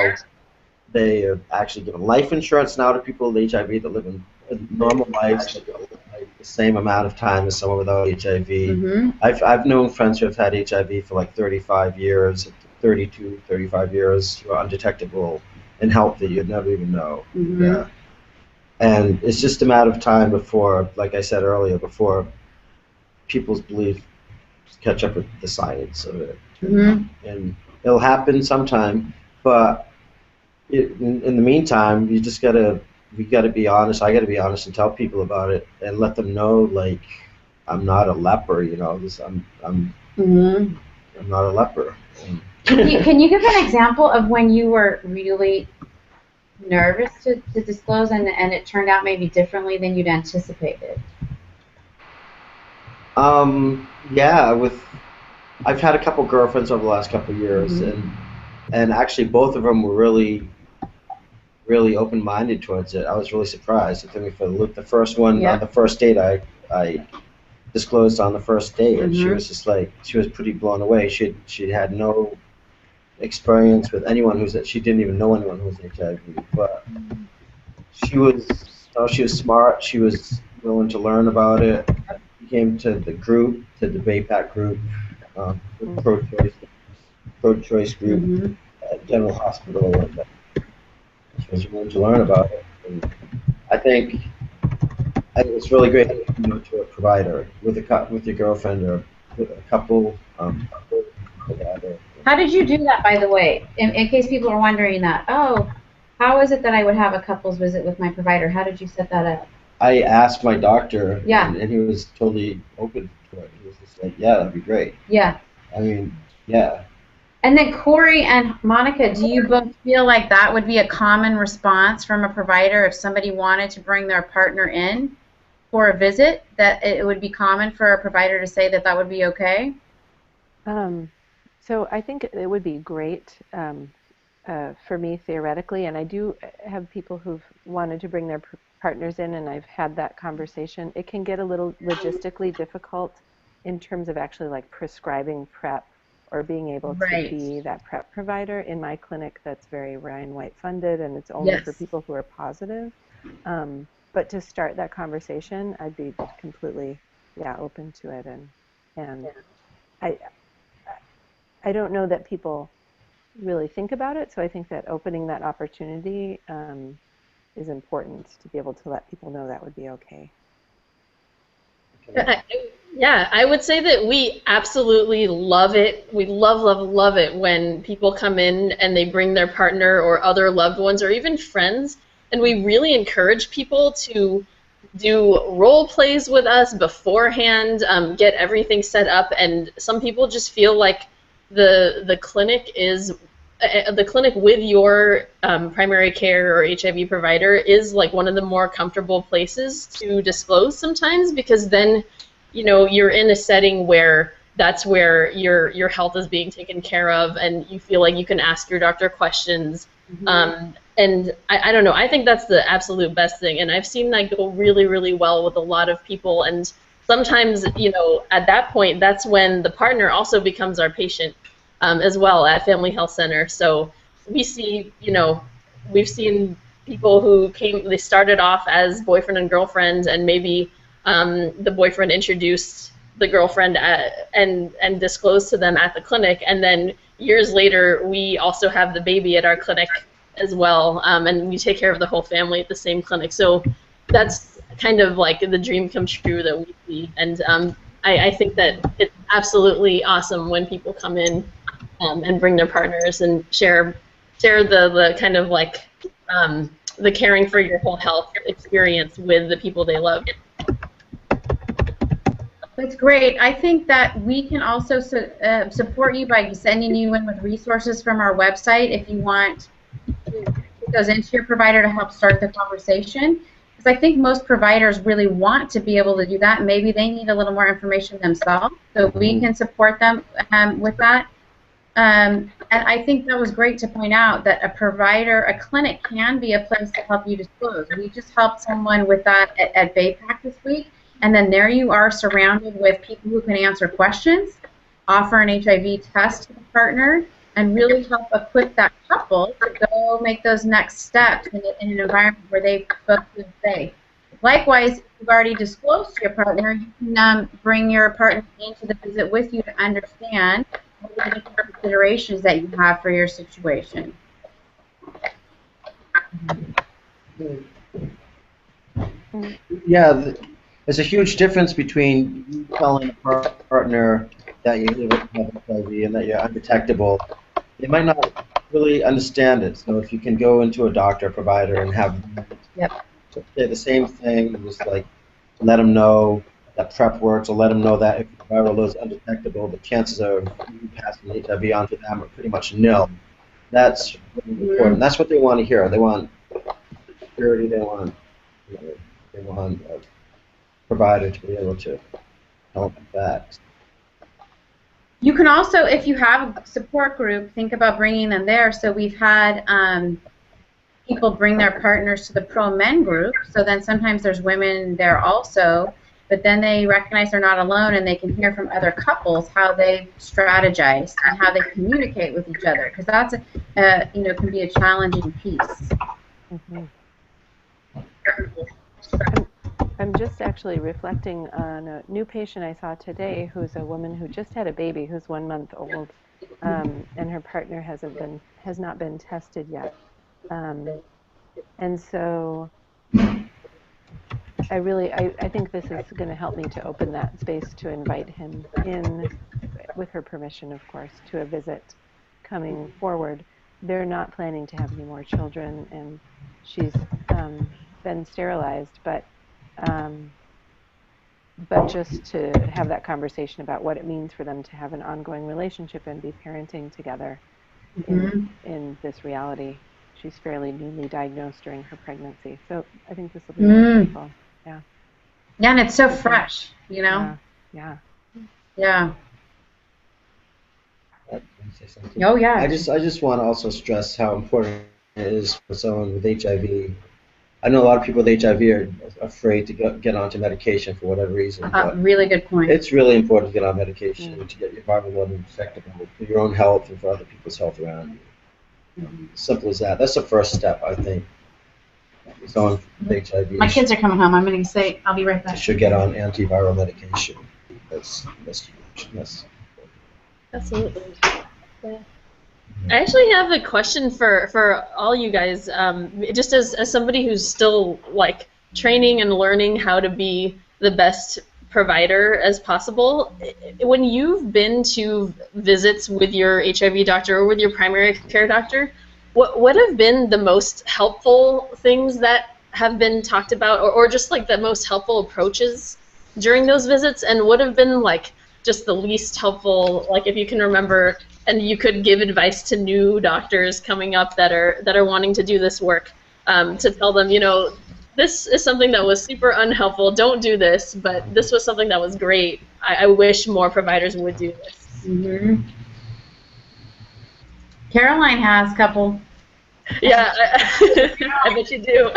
they are actually giving life insurance now to people with HIV that live in normal lives, that go like the same amount of time as someone without HIV. Mm-hmm. I've known friends who have had HIV for like 35 years, 32, 35 years, who are undetectable and help that you'd never even know. Mm-hmm. Yeah. And it's just a matter of time before, like I said earlier, before people's beliefs catch up with the science of it. Mm-hmm. And it'll happen sometime, but in the meantime, we gotta be honest. I gotta be honest and tell people about it and let them know, like, I'm not a leper, I'm not a leper. Can you give an example of when you were really nervous to disclose and it turned out maybe differently than you'd anticipated? Yeah, I've had a couple girlfriends over the last couple of years, and actually both of them were really open-minded towards it. I was really surprised. It took me for the loop. The first one, on the first date, I disclosed on the first date, and she was just like, she was pretty blown away. She had no experience with anyone she didn't even know anyone who was HIV, but she was smart. She was willing to learn about it. She came to the group, to the BAPAC group, the pro-choice group at General Hospital, and she was willing to learn about it. And I think it's really great to go to a provider with with your girlfriend or with a couple together. How did you do that, by the way? In case people are wondering that. Oh, how is it that I would have a couples visit with my provider? How did you set that up? I asked my doctor, Yeah. and he was totally open to it. He was just like, yeah, that'd be great. Yeah. I mean, yeah. And then Corey and Monica, do you both feel like that would be a common response from a provider if somebody wanted to bring their partner in for a visit, that it would be common for a provider to say that that would be okay? So I think it would be great for me theoretically, and I do have people who've wanted to bring their partners in, and I've had that conversation. It can get a little logistically difficult in terms of actually like prescribing PrEP or being able to be that PrEP provider. In my clinic, that's very Ryan White funded, and it's only for people who are positive. But to start that conversation, I'd be completely open to it, and I don't know that people really think about it, so I think that opening that opportunity is important to be able to let people know that would be okay. Yeah, I would say that we absolutely love it. We love, love, love it when people come in and they bring their partner or other loved ones or even friends, and we really encourage people to do role plays with us beforehand, get everything set up, and some people just feel like the clinic is the clinic with your primary care or HIV provider is like one of the more comfortable places to disclose sometimes, because then you're in a setting where that's where your health is being taken care of, and you feel like you can ask your doctor questions. And I don't know, I think that's the absolute best thing, and I've seen that go really, really well with a lot of people. And sometimes, at that point, that's when the partner also becomes our patient as well at Family Health Center. So we see, we've seen people who they started off as boyfriend and girlfriend, and maybe the boyfriend introduced the girlfriend and disclosed to them at the clinic, and then years later we also have the baby at our clinic as well, and we take care of the whole family at the same clinic. So that's kind of like the dream come true that we see, and I think that it's absolutely awesome when people come in and bring their partners and share the kind of like the caring for your whole health experience with the people they love. That's great. I think that we can also support you by sending you in with resources from our website if you want to put those into your provider to help start the conversation. Because I think most providers really want to be able to do that. Maybe they need a little more information themselves, so we can support them with that. And I think that was great to point out that a clinic can be a place to help you disclose. We just helped someone with that at BayPAC this week. And then there you are surrounded with people who can answer questions, offer an HIV test to the partner, and really help equip that couple to go make those next steps in an environment where they both feel safe. Likewise, if you've already disclosed to your partner, you can bring your partner into the visit with you to understand what are the different considerations that you have for your situation. Yeah. There's a huge difference between you telling a partner that you have HIV and that you're undetectable. They might not really understand it. So if you can go into a doctor, provider, and have them say the same thing, just like let them know that PrEP works, or let them know that if the viral load is undetectable, the chances of you passing HIV on to them are pretty much nil. That's really important. That's what they want to hear. They want security. They want provider to be able to help with that. You can also, if you have a support group, think about bringing them there. So we've had people bring their partners to the pro-men group, so then sometimes there's women there also, but then they recognize they're not alone and they can hear from other couples how they strategize and how they communicate with each other, because that's can be a challenging piece. I'm just actually reflecting on a new patient I saw today who's a woman who just had a baby who's 1 month old, and her partner has not been tested yet. And so I think this is going to help me to open that space to invite him in, with her permission, of course, to a visit coming forward. They're not planning to have any more children, and she's been sterilized, but just to have that conversation about what it means for them to have an ongoing relationship and be parenting together in this reality. She's fairly newly diagnosed during her pregnancy, so I think this will be wonderful. Yeah. Yeah, and it's so fresh, you know? Yeah. Yeah. Can I say something? Oh, yeah. I just want to also stress how important it is for someone with HIV. I know a lot of people with HIV are afraid to get onto medication for whatever reason. Really good point. It's really important to get on medication to get your viral load infectable for your own health and for other people's health around you. Simple as that. That's the first step, I think. Someone with HIV. My kids are coming home. I'm going to say, I'll be right back. Should get on antiviral medication. That's huge. Yes. Absolutely. Yeah. I actually have a question for all you guys. Just as somebody who's still like training and learning how to be the best provider as possible, when you've been to visits with your HIV doctor or with your primary care doctor, what have been the most helpful things that have been talked about, or just like the most helpful approaches during those visits, and what have been like just the least helpful, like if you can remember, and you could give advice to new doctors coming up that are wanting to do this work, to tell them, you know, this is something that was super unhelpful, don't do this, but this was something that was great. I wish more providers would do this. Caroline has a couple. Yeah, I bet you do.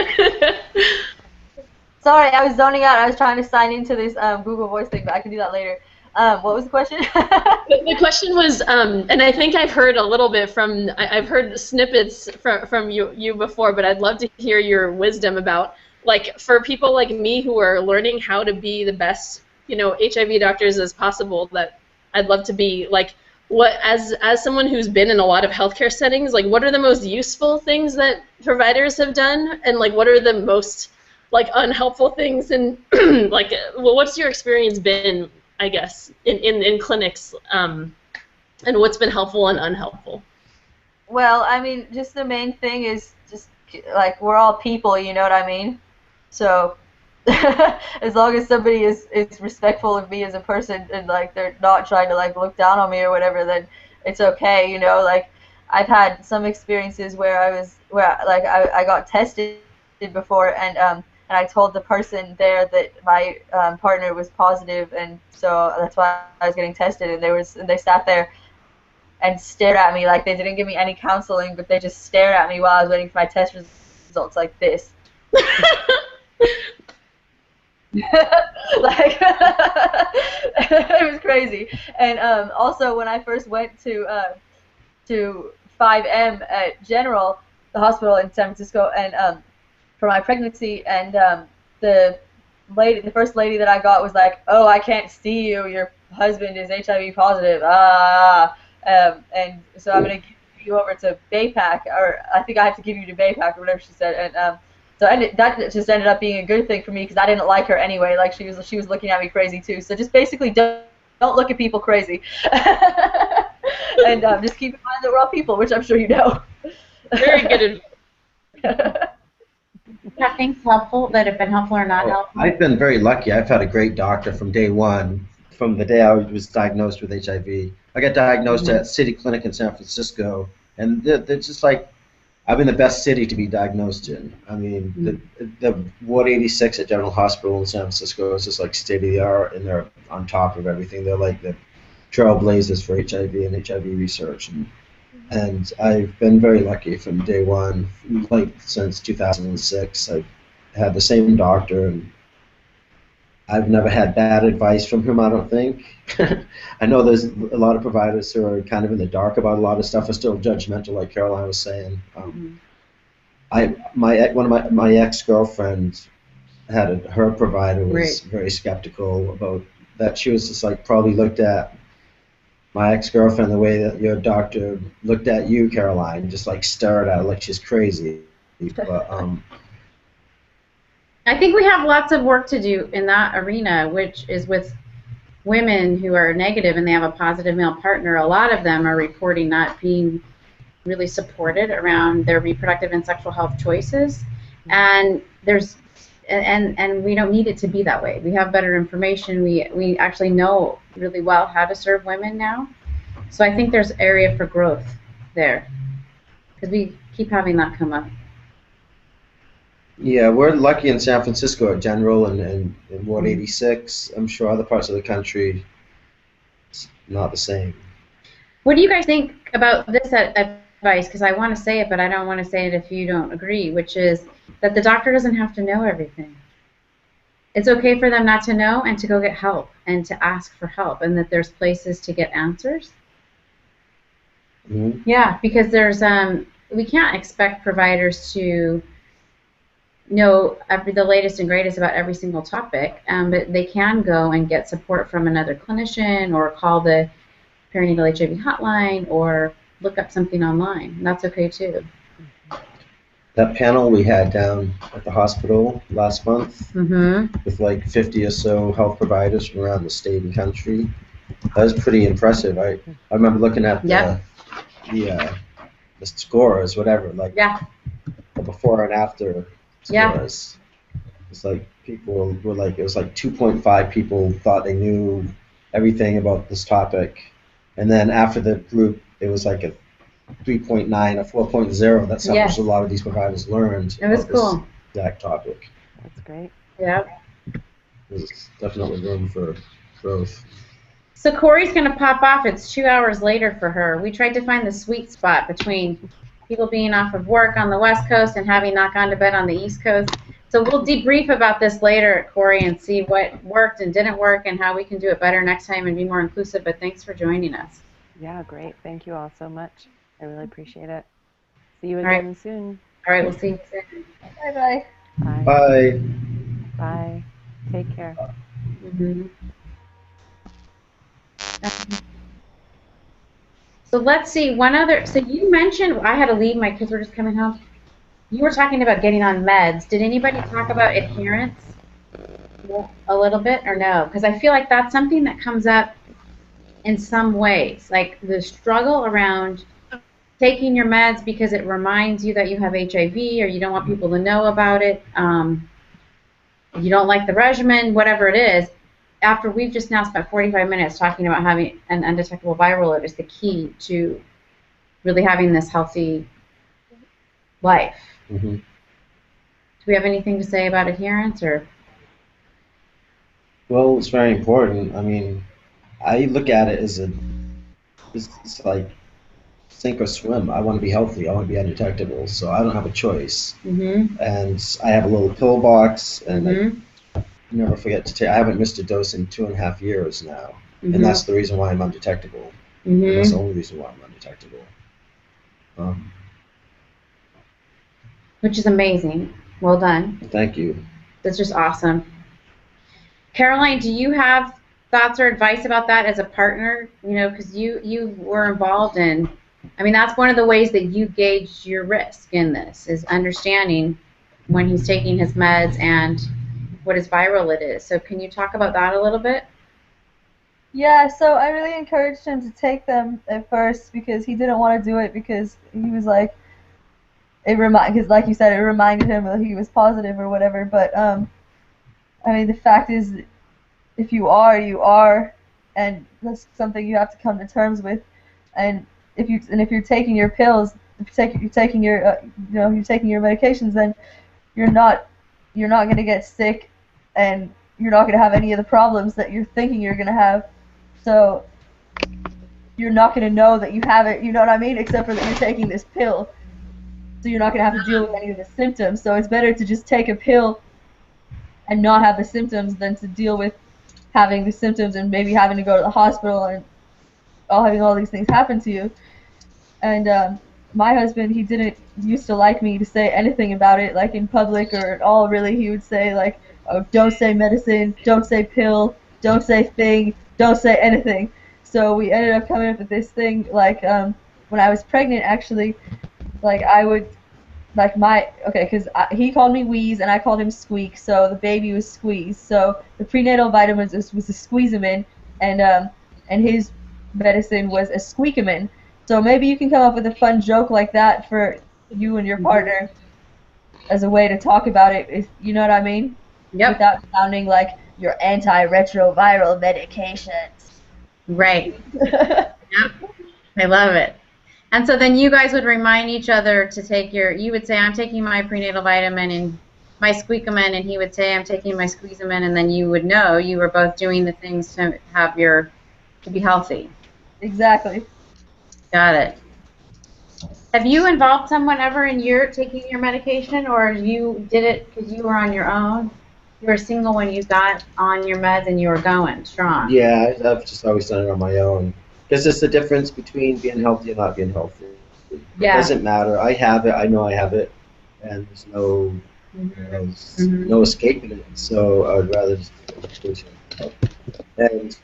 Sorry, I was zoning out. I was trying to sign into this Google Voice thing, but I can do that later. What was the question? The question was, and I think I've heard a little bit from, I've heard snippets from you before, but I'd love to hear your wisdom about, like, for people like me who are learning how to be the best, you know, HIV doctors as possible, that I'd love to be, like, what, as someone who's been in a lot of healthcare settings, like, what are the most useful things that providers have done, and, like, what are the most, like, unhelpful things, and, like, well, what's your experience been, I guess, in clinics, and what's been helpful and unhelpful? Well, I mean, just the main thing is just, like, we're all people, you know what I mean? So, as long as somebody is respectful of me as a person and, like, they're not trying to, like, look down on me or whatever, then it's okay, you know? Like, I've had some experiences where I got tested before, and I told the person there that my partner was positive, and so that's why I was getting tested, and they sat there and stared at me, like, they didn't give me any counseling, but they just stared at me while I was waiting for my test results, like this. Like, it was crazy. And also, when I first went to 5M at General, the hospital in San Francisco, and for my pregnancy, and the first lady that I got was like, "Oh, I can't see you. Your husband is HIV positive." And so I'm gonna give you over to BayPac, or I think I have to give you to BayPac or whatever she said. And so that just ended up being a good thing for me, because I didn't like her anyway. Like, she was looking at me crazy too. So just basically don't look at people crazy, and just keep in mind that we're all people, which I'm sure you know. Very good advice. Have things helpful that have been helpful or not helpful? I've been very lucky. I've had a great doctor from day one, from the day I was diagnosed with HIV. I got diagnosed at City Clinic in San Francisco, and they're just like, I'm in the best city to be diagnosed in. I mean, the Ward 86 at General Hospital in San Francisco is just like state of the art, and they're on top of everything. They're like the trailblazers for HIV and HIV research. And I've been very lucky from day one, like since 2006. I've had the same doctor, and I've never had bad advice from him, I don't think. I know there's a lot of providers who are kind of in the dark about a lot of stuff, are still judgmental, like Caroline was saying. One of my ex-girlfriends had her provider was very skeptical about that. She was just like, probably looked at my ex-girlfriend the way that your doctor looked at you, Caroline, just like stared at her like she's crazy. But I think we have lots of work to do in that arena, which is with women who are negative and they have a positive male partner. A lot of them are reporting not being really supported around their reproductive and sexual health choices, and we don't need it to be that way. We have better information. We actually know really well how to serve women now. So I think there's area for growth there, because we keep having that come up. Yeah, we're lucky in San Francisco at General and in Ward 86. I'm sure other parts of the country, it's not the same. What do you guys think about this advice? Because I want to say it, but I don't want to say it if you don't agree, which is that the doctor doesn't have to know everything. It's okay for them not to know and to go get help and to ask for help, and that there's places to get answers. Mm-hmm. Yeah, because there's we can't expect providers to know the latest and greatest about every single topic, but they can go and get support from another clinician or call the perinatal HIV hotline or look up something online. And that's okay too. That panel we had down at the hospital last month Mm-hmm. with like 50 or so health providers from around the state and country, that was pretty impressive. I remember looking at the scores, whatever, like the before and after scores. It's like people were like, it was like 2.5 people thought they knew everything about this topic, and then after the group, it was like a 3.9 or 4.0. That's how much a lot of these providers learned. It was cool. This exact topic. That's great. Yeah. There's definitely room for growth. So Corey's going to pop off. It's 2 hours later for her. We tried to find the sweet spot between people being off of work on the West Coast and having not gone to bed on the East Coast. So we'll debrief about this later, Corey, and see what worked and didn't work and how we can do it better next time and be more inclusive. But thanks for joining us. Yeah, great. Thank you all so much. I really appreciate it. See you again soon. All right, we'll see you soon. Bye-bye. Bye. Bye. Bye. Take care. Mm-hmm. So let's see, one other, so you mentioned, I had to leave, my kids were just coming home. You were talking about getting on meds. Did anybody talk about adherence a little bit or no? Because I feel like that's something that comes up in some ways, like the struggle around taking your meds because it reminds you that you have HIV or you don't want people to know about it, you don't like the regimen, whatever it is. After we've just now spent 45 minutes talking about having an undetectable viral load is the key to really having this healthy life. Mm-hmm. Do we have anything to say about adherence, or? Well, it's very important. I mean, I look at it as it's like sink or swim. I want to be healthy. I want to be undetectable. So I don't have a choice. Mm-hmm. And I have a little pill box, and Mm-hmm. I never forget to take. I haven't missed a dose in 2.5 years now, Mm-hmm. and that's the reason why I'm undetectable. Mm-hmm. And that's the only reason why I'm undetectable. Which is amazing. Well done. Thank you. That's just awesome. Caroline, do you have thoughts or advice about that as a partner? You know, because you were involved in, I mean, that's one of the ways that you gauge your risk in this, is understanding when he's taking his meds and what his viral it is. So can you talk about that a little bit? Yeah, so I really encouraged him to take them at first because he didn't want to do it because he was like, because like you said, it reminded him that he was positive or whatever. But I mean, the fact is, if you are, you are, and that's something you have to come to terms with. And if you're taking your pills, you're taking your you're taking your medications, then you're not going to get sick, and you're not going to have any of the problems that you're thinking you're going to have. So you're not going to know that you have it, you know what I mean, except for that you're taking this pill. So you're not going to have to deal with any of the symptoms. So it's better to just take a pill and not have the symptoms than to deal with having the symptoms and maybe having to go to the hospital and having all these things happen to you. And my husband, he didn't used to like me to say anything about it, like in public or at all, really. He would say, like, oh, don't say medicine, don't say pill, don't say thing, don't say anything. So we ended up coming up with this thing, like, when I was pregnant, actually, like, I would like because he called me Wheeze and I called him Squeak, so the baby was Squeeze. So the prenatal vitamins was a Squeezamin, and his medicine was a Squeakamin. So maybe you can come up with a fun joke like that for you and your partner as a way to talk about it, if you know what I mean? Yep. Without sounding like your antiretroviral medications. Right. Yep. I love it. And so then you guys would remind each other to take you would say, I'm taking my prenatal vitamin and my Squeakamin, and he would say, I'm taking my Squeezamin, and then you would know you were both doing the things to be healthy. Exactly. Got it. Have you involved someone ever in taking your medication, or you did it because you were on your own? You were single when you got on your meds and you were going strong. Yeah, I've just always done it on my own. Because it's the difference between being healthy and not being healthy. Yeah. It doesn't matter. I have it. I know I have it, and there's no escaping it. So I would rather just do it.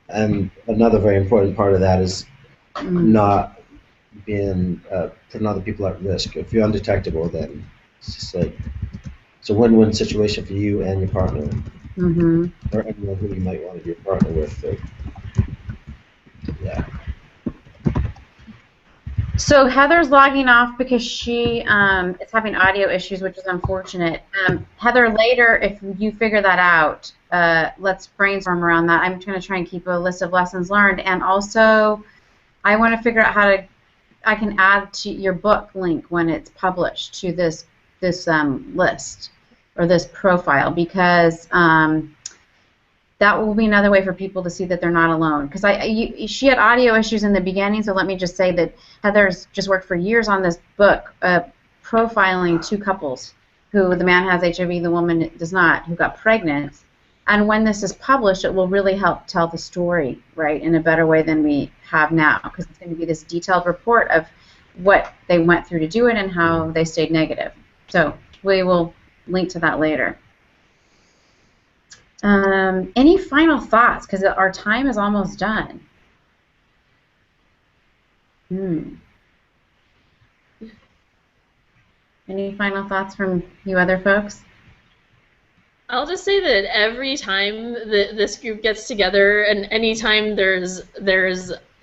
And another very important part of that is not being putting other people at risk. If you're undetectable, then it's just like it's a win-win situation for you and your partner, or anyone who you might want to be a partner with. So, yeah. So Heather's logging off because she is having audio issues, which is unfortunate. Heather, later, if you figure that out, let's brainstorm around that. I'm going to try and keep a list of lessons learned, and also I want to figure out how I can add to your book link when it's published to this list or this profile, because that will be another way for people to see that they're not alone. Because she had audio issues in the beginning, so let me just say that Heather's just worked for years on this book, profiling two couples who the man has HIV, the woman does not, who got pregnant. And when this is published, it will really help tell the story, right, in a better way than we have now, because it's going to be this detailed report of what they went through to do it and how they stayed negative. So we will link to that later. Any final thoughts? Because our time is almost done. Any final thoughts from you other folks? I'll just say that every time this group gets together, and anytime there's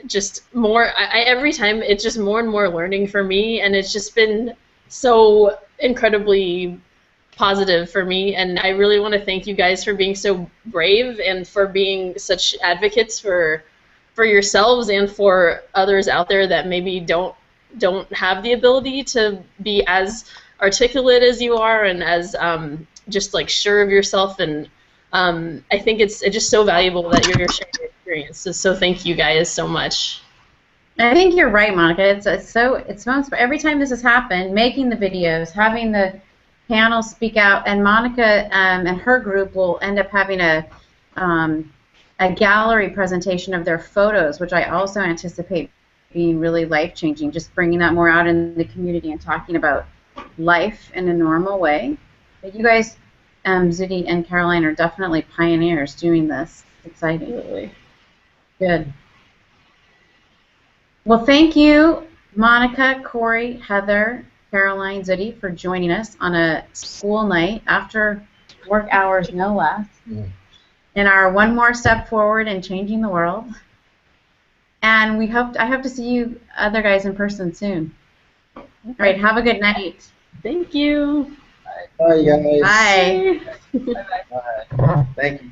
just more, every time it's just more and more learning for me, and it's just been so incredibly positive for me, and I really want to thank you guys for being so brave and for being such advocates for yourselves and for others out there that maybe don't have the ability to be as articulate as you are and as just like sure of yourself, and I think it's just so valuable that you're sharing your experiences. So thank you guys so much. I think you're right, Monica. It's so every time this has happened, making the videos, having the panel speak out, and Monica and her group will end up having a gallery presentation of their photos, which I also anticipate being really life-changing, just bringing that more out in the community and talking about life in a normal way. But you guys, Zudi and Caroline, are definitely pioneers doing this. It's exciting. Absolutely. Good. Well, thank you, Monica, Corey, Heather, Caroline, Zudi, for joining us on a school night after work hours, no less, in our one more step forward in changing the world. And I hope to see you other guys in person soon. All right, have a good night. Thank you. Bye, guys. Bye. Bye. Thank you.